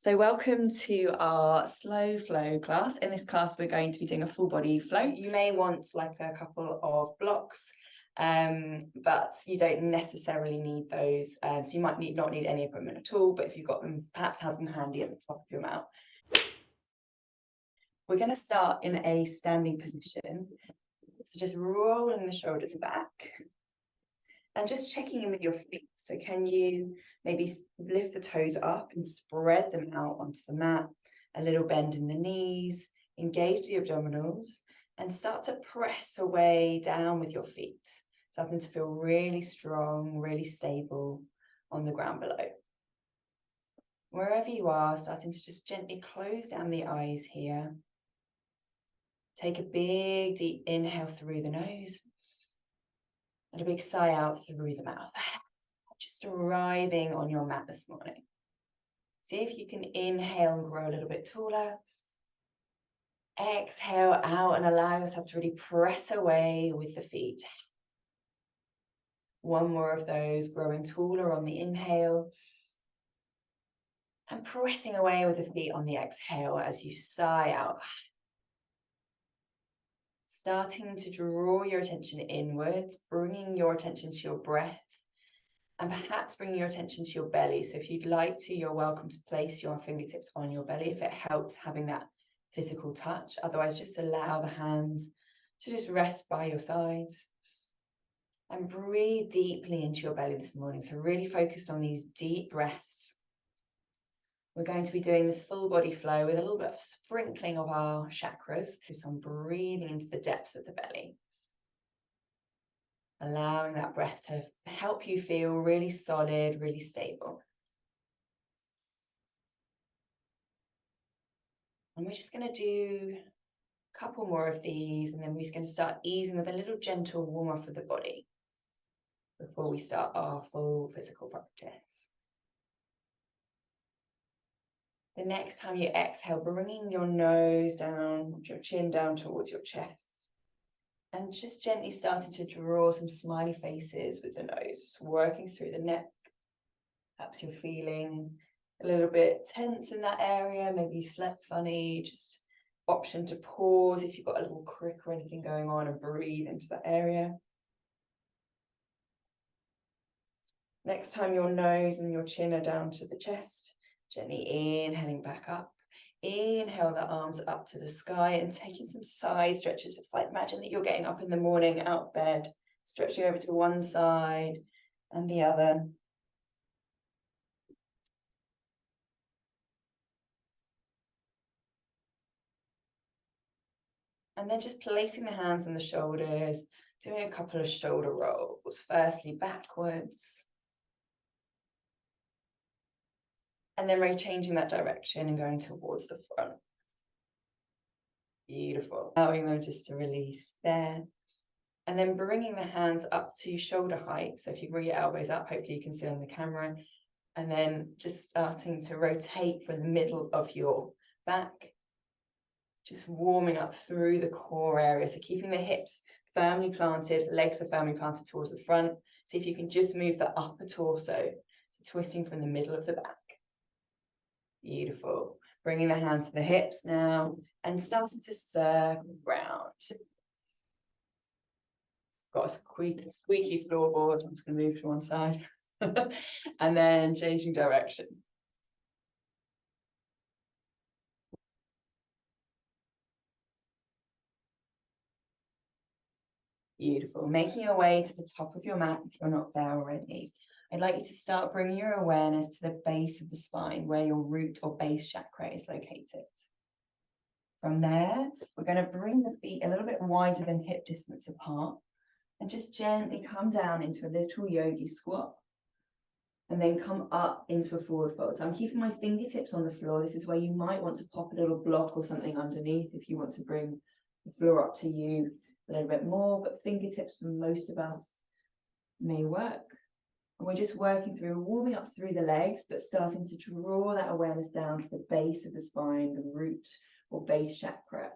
So welcome to our slow flow class. In this class, we're going to be doing a full body flow. You may want like a couple of blocks, but you don't necessarily need those. So you might not need any equipment at all, but if you've got them, perhaps have them handy at the top of your mat. We're going to start in a standing position. So just rolling the shoulders back and just checking in with your feet. So can you maybe lift the toes up and spread them out onto the mat, a little bend in the knees, engage the abdominals, and start to press away down with your feet, starting to feel really strong, really stable on the ground below. Wherever you are, starting to just gently close down the eyes here. Take a big, deep inhale through the nose and a big sigh out through the mouth. Just arriving on your mat this morning. See if you can inhale and grow a little bit taller. Exhale out and allow yourself to really press away with the feet. One more of those, growing taller on the inhale. And pressing away with the feet on the exhale as you sigh out. Starting to draw your attention inwards, bringing your attention to your breath. And perhaps bring your attention to your belly. So if you'd like to, you're welcome to place your fingertips on your belly if it helps having that physical touch. Otherwise, just allow the hands to just rest by your sides. And breathe deeply into your belly this morning. So really focused on these deep breaths. We're going to be doing this full body flow with a little bit of sprinkling of our chakras. Just on breathing into the depths of the belly. Allowing that breath to help you feel really solid, really stable. And we're just going to do a couple more of these, and then we're just going to start easing with a little gentle warm up of the body before we start our full physical practice. The next time you exhale, bringing your nose down, your chin down towards your chest. And just gently starting to draw some smiley faces with the nose, just working through the neck. Perhaps you're feeling a little bit tense in that area, maybe you slept funny, just option to pause if you've got a little crick or anything going on and breathe into that area. Next time your nose and your chin are down to the chest, gently inhaling back up. Inhale the arms up to the sky and taking some side stretches. It's like imagine that you're getting up in the morning out of bed, stretching over to one side and the other. And then just placing the hands on the shoulders, doing a couple of shoulder rolls. Firstly, backwards. And then really changing that direction and going towards the front. Beautiful. Allowing them just to release there. And then bringing the hands up to shoulder height. So if you bring your elbows up, hopefully you can see on the camera. And then just starting to rotate from the middle of your back. Just warming up through the core area. So keeping the hips firmly planted, legs are firmly planted towards the front. See if you can just move the upper torso. So twisting from the middle of the back. Beautiful. Bringing the hands to the hips now and starting to circle round. Got a squeaky floorboard. I'm just going to move to one side. And then changing direction. Beautiful. Making your way to the top of your mat if you're not there already. I'd like you to start bringing your awareness to the base of the spine where your root or base chakra is located. From there, we're going to bring the feet a little bit wider than hip distance apart and just gently come down into a little yogi squat and then come up into a forward fold. So I'm keeping my fingertips on the floor. This is where you might want to pop a little block or something underneath if you want to bring the floor up to you a little bit more, but fingertips for most of us may work. And we're just working through, warming up through the legs, but starting to draw that awareness down to the base of the spine, the root or base chakra,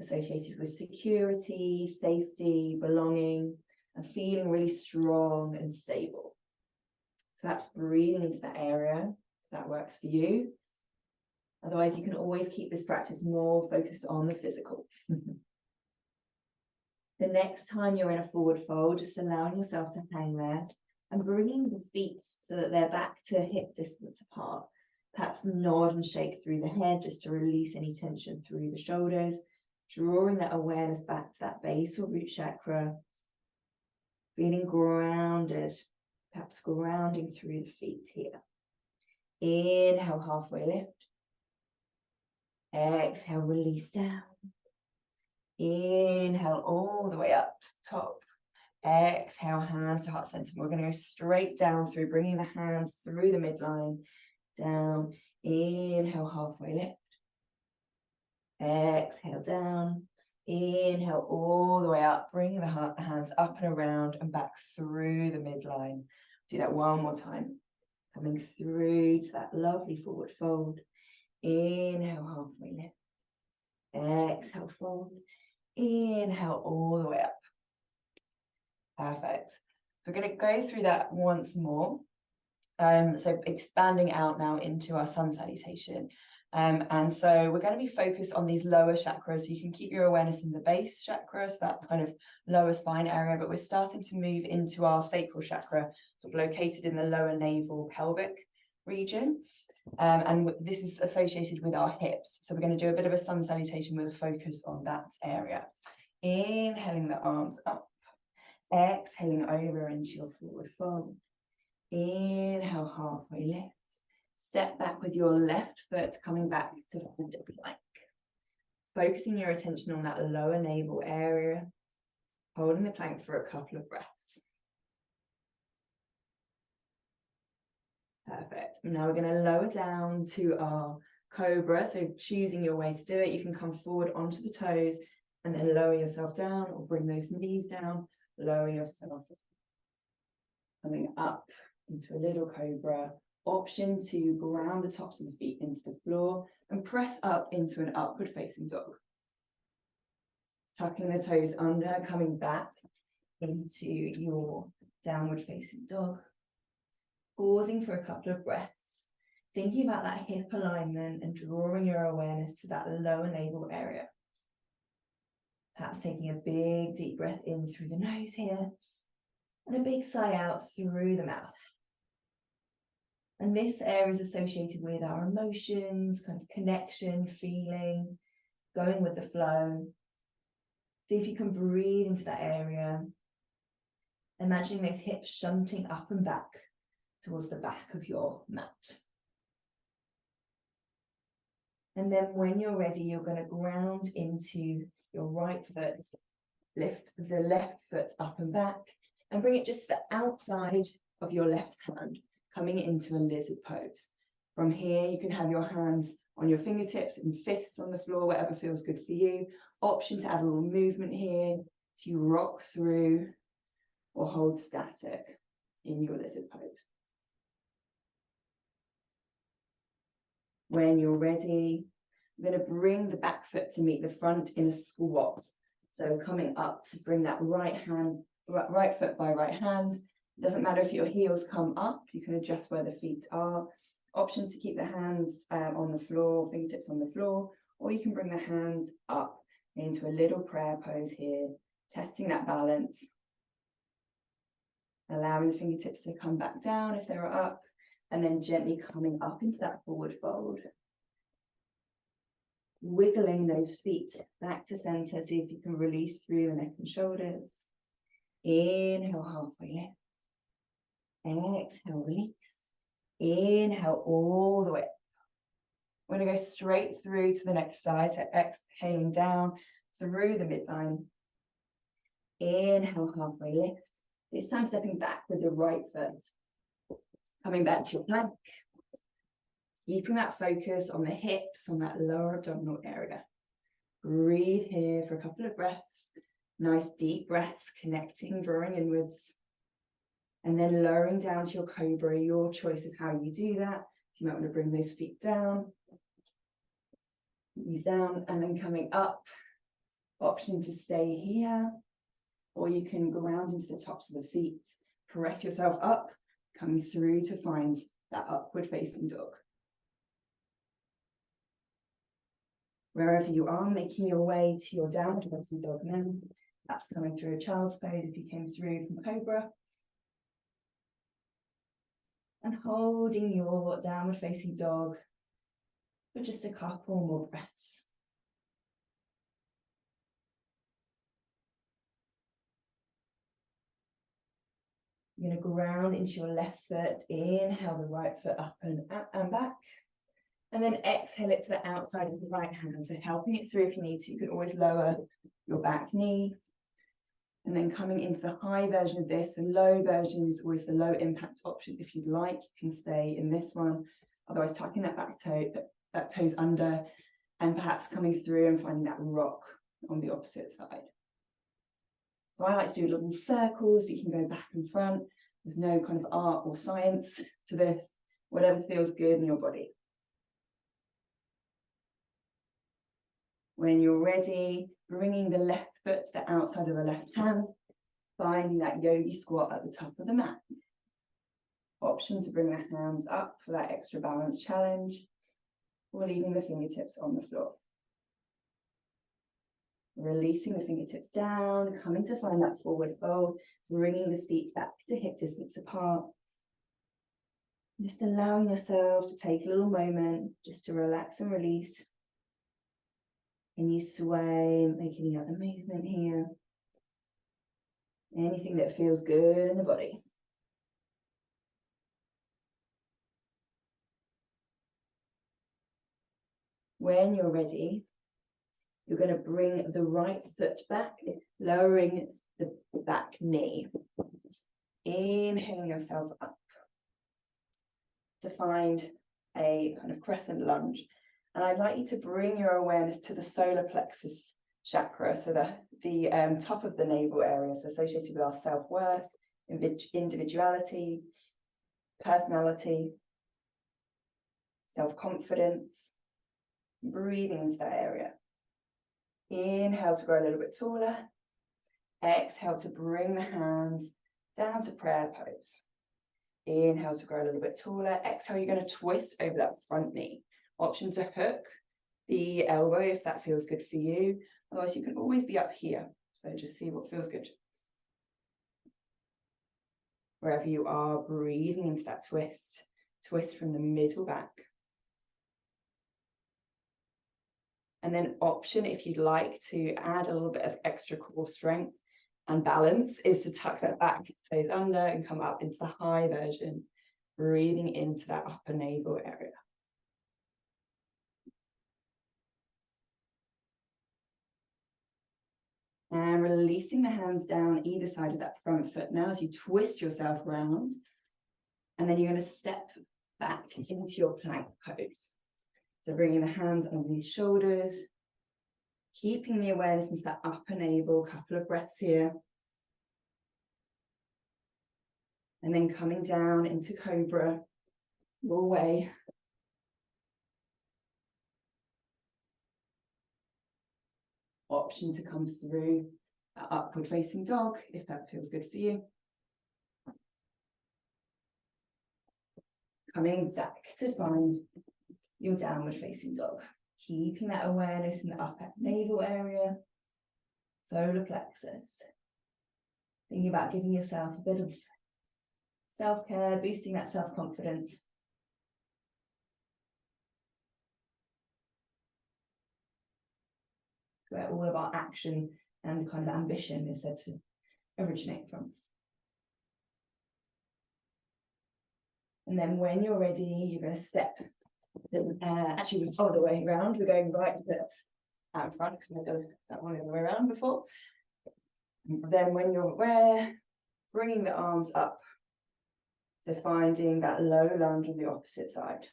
associated with security, safety, belonging, and feeling really strong and stable. So perhaps breathing into that area, if that works for you. Otherwise, you can always keep this practice more focused on the physical. The next time you're in a forward fold, just allowing yourself to hang there and bringing the feet so that they're back to hip distance apart. Perhaps nod and shake through the head just to release any tension through the shoulders, drawing that awareness back to that base or root chakra, feeling grounded, perhaps grounding through the feet here. Inhale, halfway lift. Exhale, release down. Inhale all the way up to the top. Exhale, hands to heart center. We're going to go straight down through, bringing the hands through the midline, down. Inhale, halfway lift. Exhale, down. Inhale all the way up, bringing the hands up and around and back through the midline. Do that one more time. Coming through to that lovely forward fold. Inhale, halfway lift. Exhale, fold. Inhale all the way up. Perfect. We're going to go through that once more. So expanding out now into our sun salutation. And so we're going to be focused on these lower chakras. So you can keep your awareness in the base chakra, so that kind of lower spine area, but we're starting to move into our sacral chakra, sort of located in the lower navel pelvic region. And this is associated with our hips. So we're going to do a bit of a sun salutation with a focus on that area. Inhaling the arms up, exhaling over into your forward fold. Inhale, halfway lift. Step back with your left foot coming back to forward plank. Focusing your attention on that lower navel area. Holding the plank for a couple of breaths. Perfect. Now we're going to lower down to our cobra. So choosing your way to do it, you can come forward onto the toes and then lower yourself down, or bring those knees down, lower yourself. Coming up into a little cobra. Option to ground the tops of the feet into the floor and press up into an upward facing dog. Tucking the toes under, coming back into your downward facing dog. Pausing for a couple of breaths, thinking about that hip alignment and drawing your awareness to that lower navel area. Perhaps taking a big deep breath in through the nose here and a big sigh out through the mouth. And this area is associated with our emotions, kind of connection, feeling, going with the flow. See if you can breathe into that area. Imagining those hips shunting up and back towards the back of your mat. And then when you're ready, you're going to ground into your right foot, lift the left foot up and back, and bring it just to the outside of your left hand, coming into a lizard pose. From here, you can have your hands on your fingertips and fists on the floor, whatever feels good for you. Option to add a little movement here, to rock through or hold static in your lizard pose. When you're ready, I'm going to bring the back foot to meet the front in a squat. So coming up to bring that right foot by right hand. It doesn't matter if your heels come up, you can adjust where the feet are. Option to keep the hands on the floor, fingertips on the floor, or you can bring the hands up into a little prayer pose here, testing that balance. Allowing the fingertips to come back down if they're up, and then gently coming up into that forward fold. Wiggling those feet back to center, see if you can release through the neck and shoulders. Inhale, halfway lift. Exhale, release. Inhale all the way up. We're going to go straight through to the next side, so exhaling down through the midline. Inhale, halfway lift. This time stepping back with the right foot. Coming back to your plank. Keeping that focus on the hips, on that lower abdominal area. Breathe here for a couple of breaths. Nice deep breaths, connecting, drawing inwards. And then lowering down to your cobra, your choice of how you do that. So you might want to bring those feet down. Knees down, and then coming up. Option to stay here. Or you can ground into the tops of the feet. Press yourself up, coming through to find that upward facing dog. Wherever you are, making your way to your downward facing dog now. That's coming through a child's pose if you came through from cobra. And holding your downward facing dog for just a couple more breaths. You're going to ground into your left foot, inhale the right foot up and back, and then exhale it to the outside of the right hand, so helping it through if you need to. You can always lower your back knee, and then coming into the high version of this. The low version is always the low impact option. If you'd like, you can stay in this one, otherwise tucking that back toe, that toes under, and perhaps coming through and finding that rock on the opposite side. So I like to do little circles, but you can go back and front. There's no kind of art or science to this, whatever feels good in your body. When you're ready, bringing the left foot to the outside of the left hand, finding that yogi squat at the top of the mat. Option to bring the hands up for that extra balance challenge, or leaving the fingertips on the floor. Releasing the fingertips down, coming to find that forward fold, bringing the feet back to hip distance apart. Just allowing yourself to take a little moment just to relax and release. And you sway, make any other movement here. Anything that feels good in the body. When you're ready, you're going to bring the right foot back, lowering the back knee. Inhale yourself up to find a kind of crescent lunge. And I'd like you to bring your awareness to the solar plexus chakra, so the top of the navel area, so associated with our self-worth, individuality, personality, self-confidence. Breathing into that area. Inhale to grow a little bit taller. Exhale to bring the hands down to prayer pose. Inhale to grow a little bit taller. Exhale, you're going to twist over that front knee. Option to hook the elbow if that feels good for you. Otherwise, you can always be up here. So just see what feels good. Wherever you are, breathing into that twist. Twist from the middle back. And then option, if you'd like to add a little bit of extra core strength and balance, is to tuck that back, toes under, and come up into the high version, breathing into that upper navel area. And releasing the hands down either side of that front foot now as you twist yourself around. And then you're going to step back into your plank pose. So bringing the hands under the shoulders, keeping the awareness into that upper navel, couple of breaths here. And then coming down into cobra, your way. Option to come through that upward facing dog, if that feels good for you. Coming back to find your downward facing dog. Keeping that awareness in the upper navel area, solar plexus. Thinking about giving yourself a bit of self-care, boosting that self-confidence. Where all of our action and kind of ambition is said to originate from. And then when you're ready, you're going to step, actually all the way around. We're going right foot out in front, because we did that one the other way around before. Then when you're aware, bringing the arms up. So finding that low lunge on the opposite side.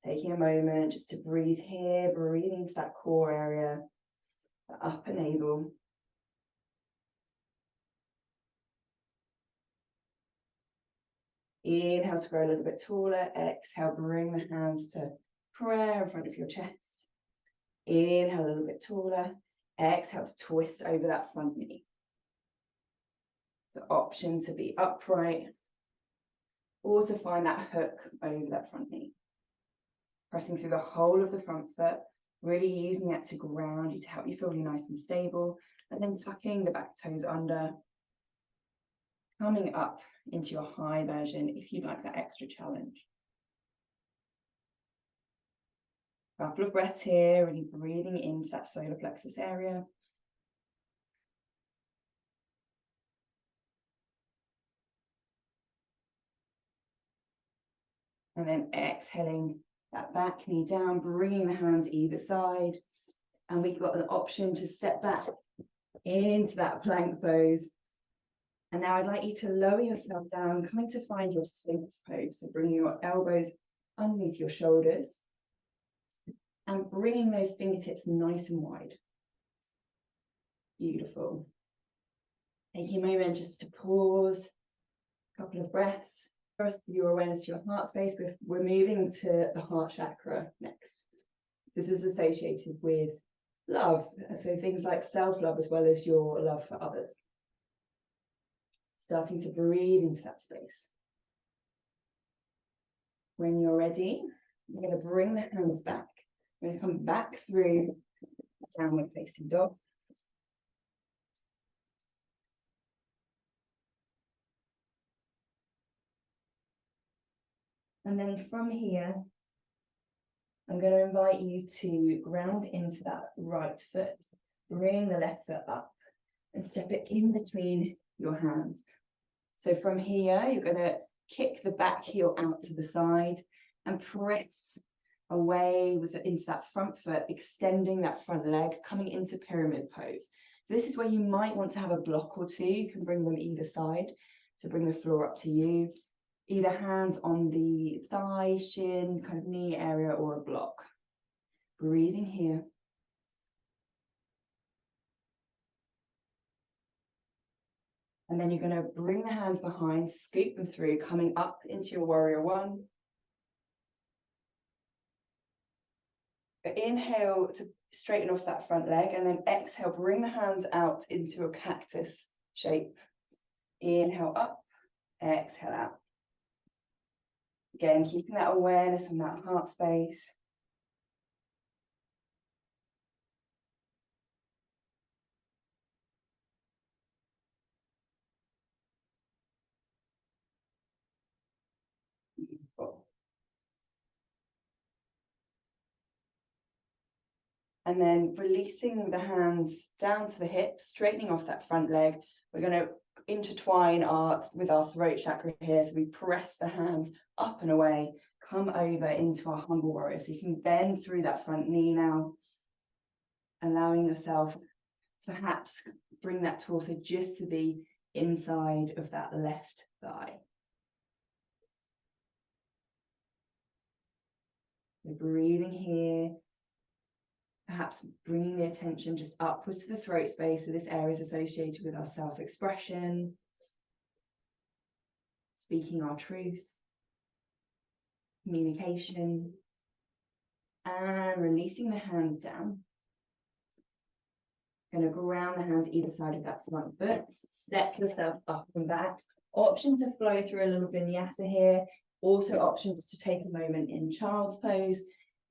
Taking a moment just to breathe here, breathing into that core area, the upper navel. Inhale to grow a little bit taller. Exhale, bring the hands to prayer in front of your chest. Inhale a little bit taller. Exhale to twist over that front knee. So option to be upright or to find that hook over that front knee. Pressing through the whole of the front foot, really using it to ground you, to help you feel really nice and stable, and then tucking the back toes under, coming up into your high version if you'd like that extra challenge. A couple of breaths here, really breathing into that solar plexus area. And then exhaling that back knee down, bringing the hands either side. And we've got an option to step back into that plank pose. And now I'd like you to lower yourself down, coming to find your Sphinx pose. So bringing your elbows underneath your shoulders and bringing those fingertips nice and wide. Beautiful. Taking a moment just to pause, a couple of breaths. Your awareness to your heart space. We're moving to the heart chakra next. This is associated with love, so things like self-love as well as your love for others. Starting to breathe into that space. When you're ready, you're going to bring the hands back. We're going to come back through downward facing dog. And then from here, I'm going to invite you to ground into that right foot, bring the left foot up and step it in between your hands. So from here, you're going to kick the back heel out to the side and press away into that front foot, extending that front leg, coming into pyramid pose. So this is where you might want to have a block or two. You can bring them either side to bring the floor up to you. Either hands on the thigh, shin, kind of knee area, or a block. Breathing here. And then you're going to bring the hands behind, scoop them through, coming up into your warrior one. Inhale to straighten off that front leg, and then exhale, bring the hands out into a cactus shape. Inhale up, exhale out. Again, keeping that awareness on that heart space. Beautiful. And then releasing the hands down to the hips, straightening off that front leg. We're going to intertwine with our throat chakra here. So we press the hands up and away, come over into our humble warrior. So you can bend through that front knee now, allowing yourself to perhaps bring that torso just to the inside of that left thigh. So breathing here. Perhaps bringing the attention just upwards to the throat space. So this area is associated with our self-expression, speaking our truth, communication, and releasing the hands down. Going to ground the hands either side of that front foot. Step yourself up and back. Option to flow through a little vinyasa here. Also options to take a moment in child's pose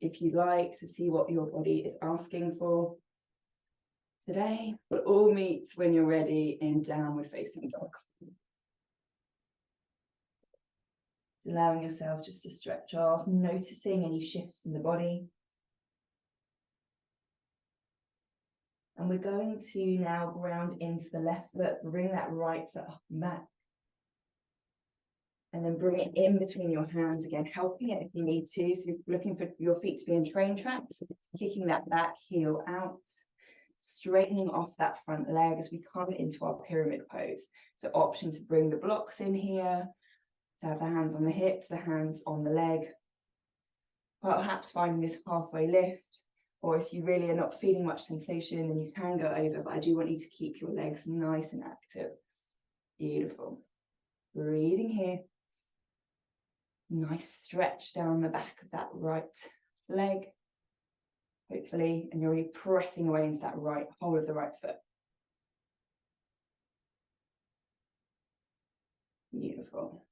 if you like, to see what your body is asking for today. But all meets when you're ready in downward facing dog. Allowing yourself just to stretch off, noticing any shifts in the body. And we're going to now ground into the left foot, bring that right foot up and back. And then bring it in between your hands again, helping it if you need to. So you're looking for your feet to be in train tracks, kicking that back heel out, straightening off that front leg as we come into our pyramid pose. So option to bring the blocks in here, to have the hands on the hips, the hands on the leg. Perhaps finding this halfway lift, or if you really are not feeling much sensation, then you can go over, but I do want you to keep your legs nice and active. Beautiful. Breathing here. Nice stretch down the back of that right leg, hopefully, and you're really pressing away into that right whole of the right foot. Beautiful.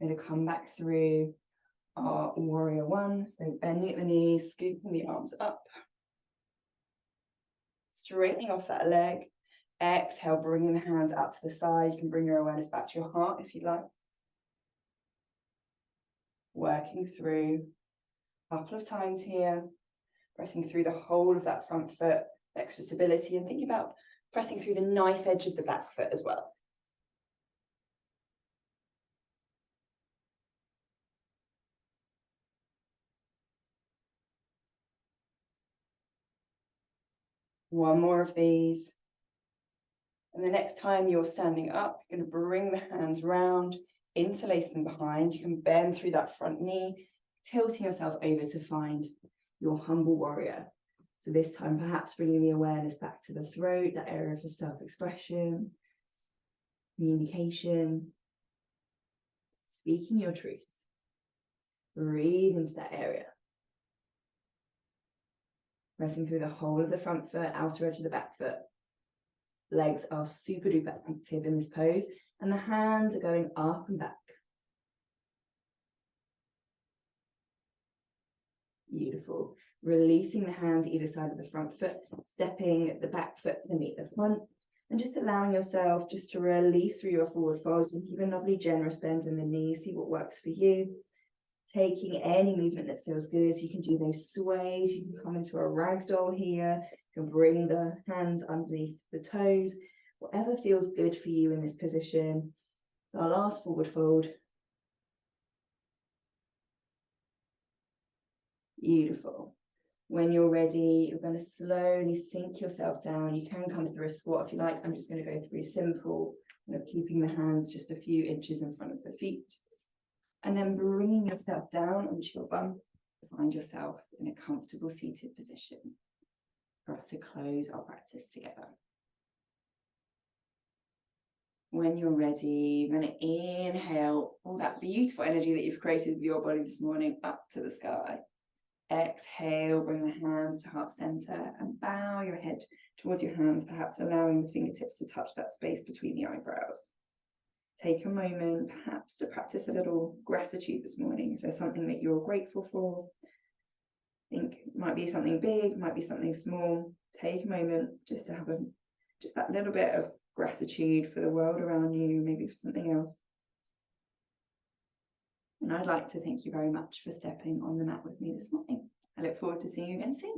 Going to come back through our warrior one. So bending at the knees, scooping the arms up. Straightening off that leg. Exhale, bringing the hands out to the side. You can bring your awareness back to your heart if you'd like. Working through a couple of times here. Pressing through the whole of that front foot, extra stability, and think about pressing through the knife edge of the back foot as well. One more of these. And the next time you're standing up, you're going to bring the hands round, interlace them behind. You can bend through that front knee, tilting yourself over to find your humble warrior. So this time, perhaps bringing the awareness back to the throat, that area for self-expression, communication, speaking your truth. Breathe into that area. Pressing through the whole of the front foot, outer edge of the back foot. Legs are super duper active in this pose, and the hands are going up and back. Beautiful. Releasing the hands either side of the front foot, stepping the back foot to meet the front, and just allowing yourself just to release through your forward folds and keep a lovely generous bend in the knees. See what works for you. Taking any movement that feels good. So you can do those sways. You can come into a ragdoll here. You can bring the hands underneath the toes. Whatever feels good for you in this position. Our last forward fold. Beautiful. When you're ready, you're going to slowly sink yourself down. You can come through a squat if you like. I'm just going to go through simple, keeping the hands just a few inches in front of the feet. And then bringing yourself down onto your bum. Find yourself in a comfortable seated position for us to close our practice together. When you're ready, you're going to inhale all that beautiful energy that you've created with your body this morning up to the sky. Exhale, bring the hands to heart center and bow your head towards your hands, perhaps allowing the fingertips to touch that space between the eyebrows. Take a moment, perhaps, to practice a little gratitude this morning. Is there something that you're grateful for? I think it might be something big, might be something small. Take a moment just to have just that little bit of gratitude for the world around you, maybe for something else. And I'd like to thank you very much for stepping on the mat with me this morning. I look forward to seeing you again soon.